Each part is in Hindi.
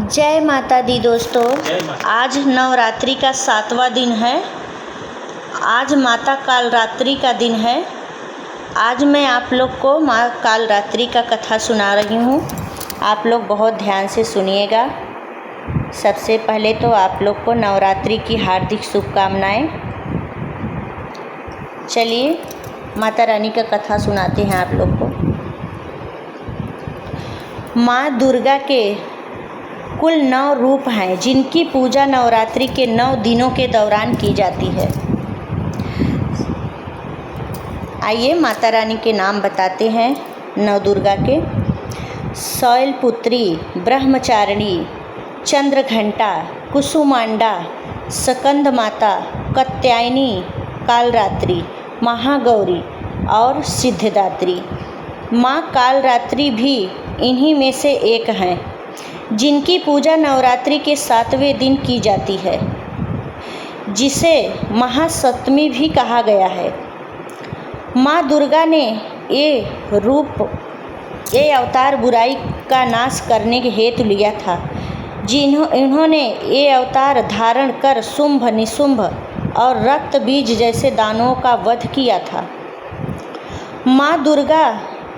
जय माता दी दोस्तों। जय माता। आज नवरात्रि का 7वां दिन है। आज माता कालरात्रि का दिन है। आज मैं आप लोग को माँ कालरात्रि का कथा सुना रही हूँ। आप लोग बहुत ध्यान से सुनिएगा। सबसे पहले तो आप लोग को नवरात्रि की हार्दिक शुभकामनाएं। चलिए माता रानी का कथा सुनाते हैं आप लोग को। माँ दुर्गा के कुल 9 रूप हैं जिनकी पूजा नवरात्रि के 9 दिनों के दौरान की जाती है। आइए माता रानी के नाम बताते हैं नव दुर्गा के। शैलपुत्री, ब्रह्मचारिणी, चंद्रघंटा, कुसुमांडा, स्कंद माता, कात्यायनी, कालरात्रि, महागौरी और सिद्धिदात्री। माँ कालरात्रि भी इन्हीं में से एक हैं जिनकी पूजा नवरात्रि के 7वें दिन की जाती है, जिसे महासप्तमी भी कहा गया है। माँ दुर्गा ने ये अवतार बुराई का नाश करने के हेतु लिया था। इन्होंने ये अवतार धारण कर शुंभ, निशुंभ और रक्त बीज जैसे दानवों का वध किया था। माँ दुर्गा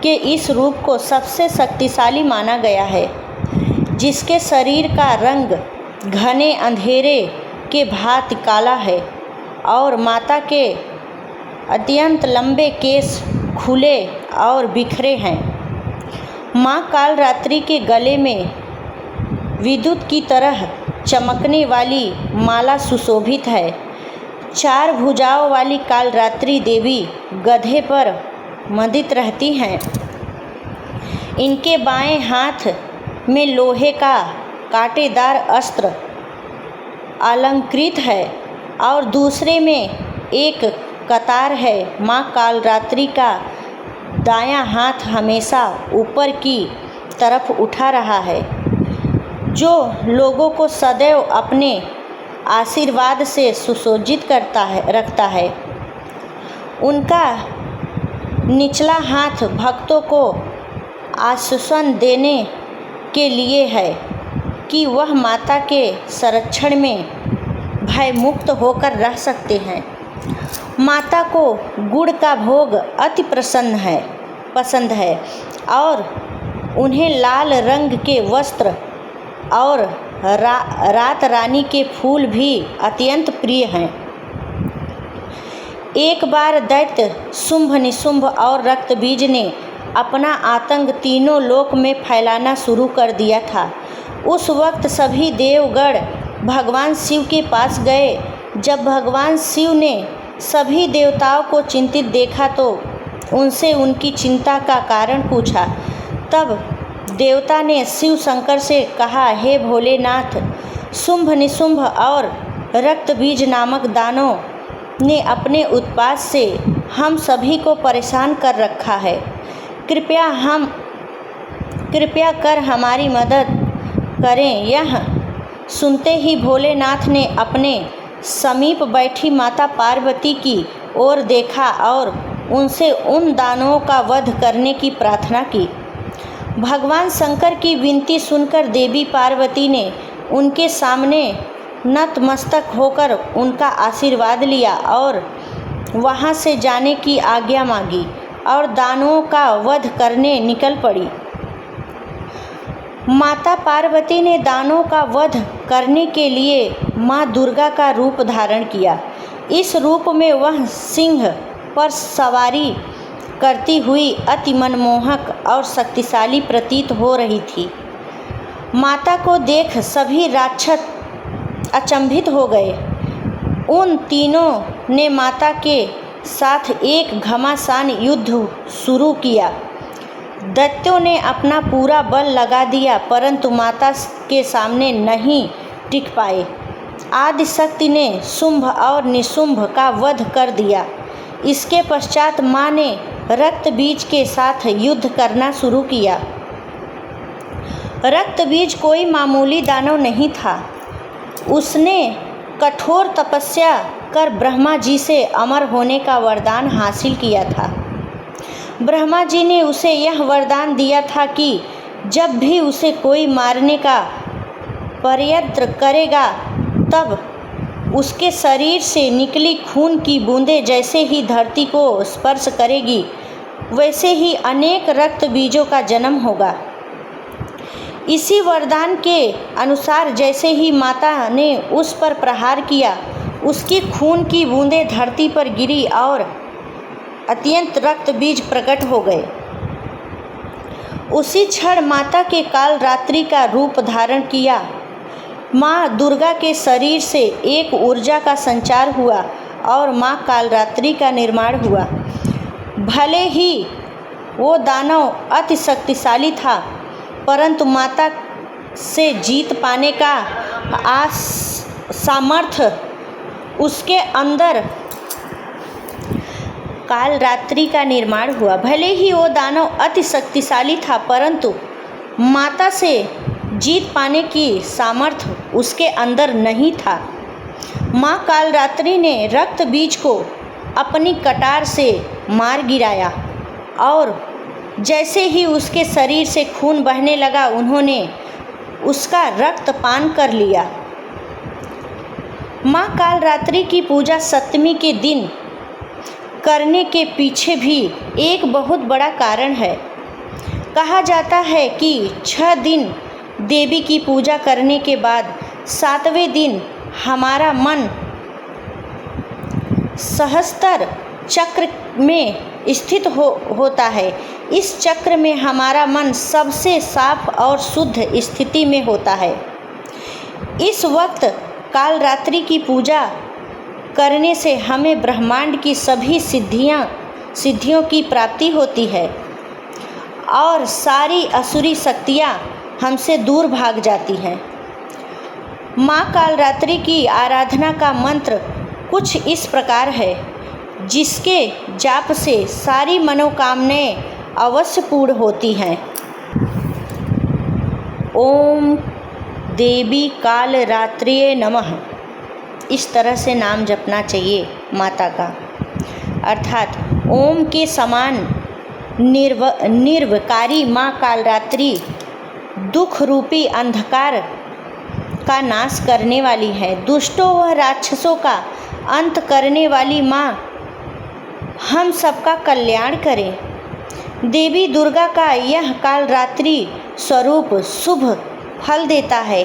के इस रूप को सबसे शक्तिशाली माना गया है, जिसके शरीर का रंग घने अंधेरे के भांति काला है और माता के अत्यंत लंबे केश खुले और बिखरे हैं। माँ कालरात्रि के गले में विद्युत की तरह चमकने वाली माला सुशोभित है। 4 भुजाओं वाली कालरात्रि देवी गधे पर मंडित रहती हैं। इनके बाएं हाथ में लोहे का कांटेदार अस्त्र अलंकृत है और दूसरे में एक कतार है। माँ कालरात्रि का दायां हाथ हमेशा ऊपर की तरफ उठा रहा है, जो लोगों को सदैव अपने आशीर्वाद से सुसज्जित रखता है। उनका निचला हाथ भक्तों को आश्वासन देने के लिए है कि वह माता के संरक्षण में भयमुक्त होकर रह सकते हैं। माता को गुड़ का भोग अति पसंद है और उन्हें लाल रंग के वस्त्र और रात रानी के फूल भी अत्यंत प्रिय हैं। एक बार दैत्य शुंभ, निशुंभ और रक्तबीज ने अपना आतंक तीनों लोक में फैलाना शुरू कर दिया था। उस वक्त सभी देवगण भगवान शिव के पास गए। जब भगवान शिव ने सभी देवताओं को चिंतित देखा तो उनसे उनकी चिंता का कारण पूछा। तब देवता ने शिव शंकर से कहा, हे भोलेनाथ, शुंभ, निशुंभ और रक्तबीज नामक दानों ने अपने उत्पात से हम सभी को परेशान कर रखा है। कृपया कर हमारी मदद करें। यह सुनते ही भोलेनाथ ने अपने समीप बैठी माता पार्वती की ओर देखा और उनसे उन दानवों का वध करने की प्रार्थना की। भगवान शंकर की विनती सुनकर देवी पार्वती ने उनके सामने नतमस्तक होकर उनका आशीर्वाद लिया और वहां से जाने की आज्ञा मांगी और दानवों का वध करने निकल पड़ी। माता पार्वती ने दानवों का वध करने के लिए माँ दुर्गा का रूप धारण किया। इस रूप में वह सिंह पर सवारी करती हुई अति मनमोहक और शक्तिशाली प्रतीत हो रही थी। माता को देख सभी राक्षस अचंभित हो गए। उन तीनों ने माता के साथ एक घमासान युद्ध शुरू किया। दैत्यों ने अपना पूरा बल लगा दिया, परंतु माता के सामने नहीं टिक पाए। आदिशक्ति ने शुंभ और निशुंभ का वध कर दिया। इसके पश्चात माँ ने रक्तबीज के साथ युद्ध करना शुरू किया। रक्तबीज कोई मामूली दानव नहीं था। उसने कठोर तपस्या कर ब्रह्मा जी से अमर होने का वरदान हासिल किया था। ब्रह्मा जी ने उसे यह वरदान दिया था कि जब भी उसे कोई मारने का प्रयत्न करेगा तब उसके शरीर से निकली खून की बूंदें जैसे ही धरती को स्पर्श करेगी वैसे ही अनेक रक्त बीजों का जन्म होगा। इसी वरदान के अनुसार जैसे ही माता ने उस पर प्रहार किया उसकी खून की बूंदें धरती पर गिरी और अत्यंत रक्त बीज प्रकट हो गए। उसी क्षण माता के कालरात्रि का रूप धारण किया माँ दुर्गा के शरीर से एक ऊर्जा का संचार हुआ और माँ कालरात्रि का निर्माण हुआ। भले ही वो दानव अति शक्तिशाली था परंतु माता से जीत पाने का सामर्थ्य उसके अंदर कालरात्रि का निर्माण हुआ। भले ही वो दानव अति शक्तिशाली था परंतु माता से जीत पाने की सामर्थ्य उसके अंदर नहीं था। माँ कालरात्रि ने रक्त बीज को अपनी कटार से मार गिराया और जैसे ही उसके शरीर से खून बहने लगा उन्होंने उसका रक्त पान कर लिया। माँ कालरात्रि की पूजा सप्तमी के दिन करने के पीछे भी एक बहुत बड़ा कारण है। कहा जाता है कि 6 दिन देवी की पूजा करने के बाद 7वें दिन हमारा मन सहस्त्र चक्र में स्थित होता है। इस चक्र में हमारा मन सबसे साफ और शुद्ध स्थिति में होता है। इस वक्त कालरात्रि की पूजा करने से हमें ब्रह्मांड की सभी सिद्धियों की प्राप्ति होती है और सारी असुरी शक्तियाँ हमसे दूर भाग जाती हैं। माँ कालरात्रि की आराधना का मंत्र कुछ इस प्रकार है जिसके जाप से सारी मनोकामनाएं अवश्य पूर्ण होती हैं। ओम देवी कालरात्रिये नमः। इस तरह से नाम जपना चाहिए माता का, अर्थात ओम के समान निर्विकारी माँ कालरात्रि दुख रूपी अंधकार का नाश करने वाली है। दुष्टों व राक्षसों का अंत करने वाली माँ हम सबका कल्याण करे। देवी दुर्गा का यह कालरात्रि स्वरूप शुभ फल देता है,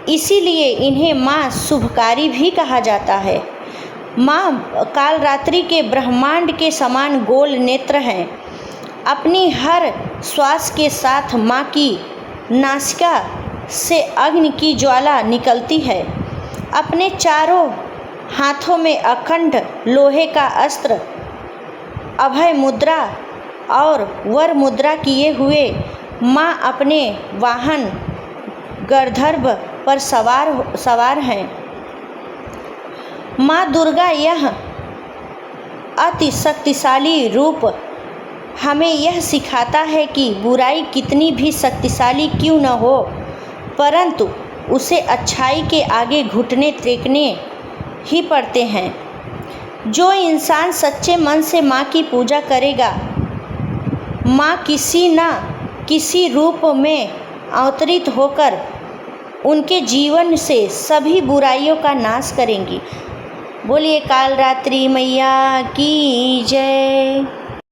इसीलिए इन्हें माँ शुभकारी भी कहा जाता है। माँ कालरात्रि के ब्रह्मांड के समान गोल नेत्र हैं। अपनी हर श्वास के साथ माँ की नासिका से अग्नि की ज्वाला निकलती है। अपने चारों हाथों में अखंड लोहे का अस्त्र अभय मुद्रा और वर मुद्रा किए हुए माँ अपने वाहन गंधर्व पर सवार हैं। माँ दुर्गा यह अति शक्तिशाली रूप हमें यह सिखाता है कि बुराई कितनी भी शक्तिशाली क्यों न हो परंतु उसे अच्छाई के आगे घुटने टेकने ही पड़ते हैं। जो इंसान सच्चे मन से माँ की पूजा करेगा माँ किसी न किसी रूप में अवतरित होकर उनके जीवन से सभी बुराइयों का नाश करेंगी। बोलिए कालरात्रि मैया की जय।